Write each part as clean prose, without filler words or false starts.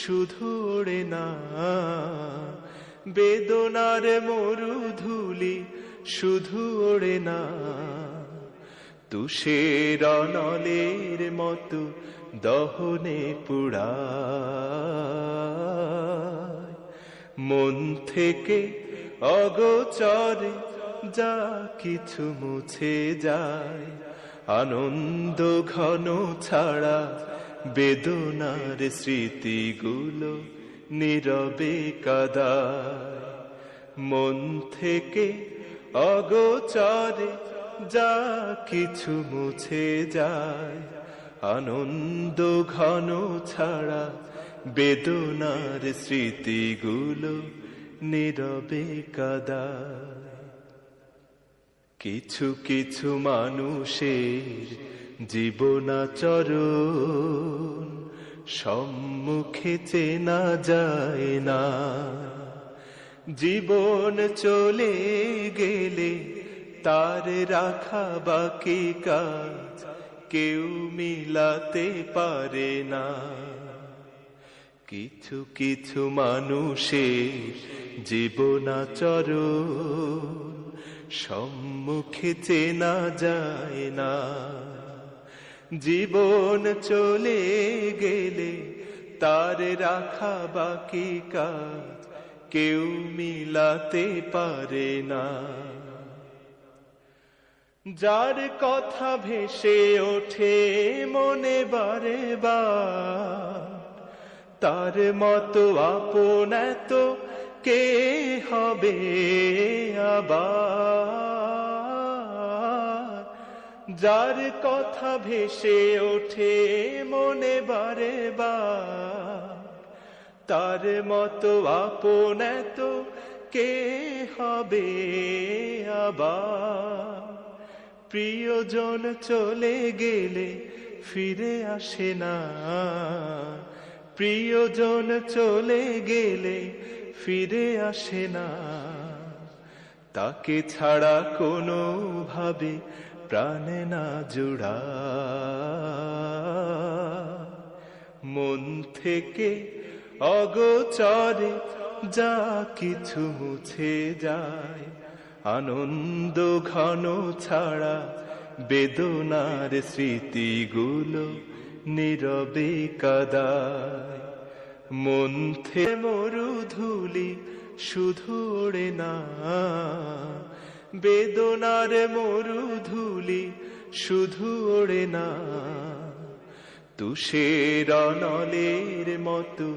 শুধু ওড়ে না, বেদনার মরুধুলি শুধু ওড়ে না, তুষের নলের মতো দহনে পুড়ায়। মন থেকে অগোচরে যা কিছু মুছে যায়, আনন্দ ঘন ছাড়া বেদনার স্মৃতিগুলো নীরবে কাঁদায়। মন থেকে অগোচরে যা কিছু মুছে যায়, আনন্দ ঘন ছাড়া বেদনার স্মৃতিগুলো নীরবে কাঁদায়। কিছু কিছু মানুষের জীবনাচরণ সম্মুখে চেনা যায় না, জীবন চলে গেলে তার রাখা বাকি কাজ কেউ মিলাতে পারে না। কিছু কিছু মানুষের জীবনাচরণ সম্মুখে চেনা যায় না, জীবন চলে গেলে তার রাখা বাকি কাজ কেউ মিলাতে পারে না। যার কথা ভেসে ওঠে মনে বারে বার, তার মতো আপন এত কে হবে আবার। যার কথা ভেসে ওঠে মনে বারে বার, তার মতো আপন এত কে হবে আবার। প্রিয়জন চলে গেলে ফিরে আসে না, প্রিয়জন চলে গেলে ফিরে আসে না, তাকে ছাড়া কোনো ভাবে প্রাণে না জুড়ায়। মন থেকে অগোচরে যা কিছু মুছে যায়, আনন্দ ঘন ছাড়া বেদনার স্মৃতিগুলো নীরবে কাঁদায়। মন থেকে মরুধুলি শুধু ওড়ে না, বেদনার মরুধুলি শুধু ওড়ে না, তুষের নলের মতো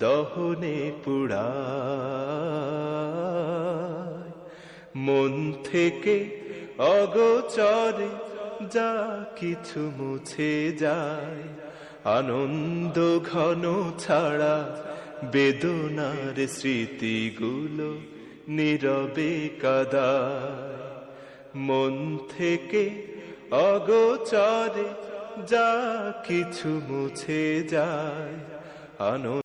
দহনে পুড়ায়। মন থেকে অগোচরে যা কিছু মুছে যায়, আনন্দ ঘন ছাড়া বেদনার স্মৃতিগুলো নীরবে কাঁদায়। মন থেকে অগোচরে যা কিছু মুছে যায়, আনন্দ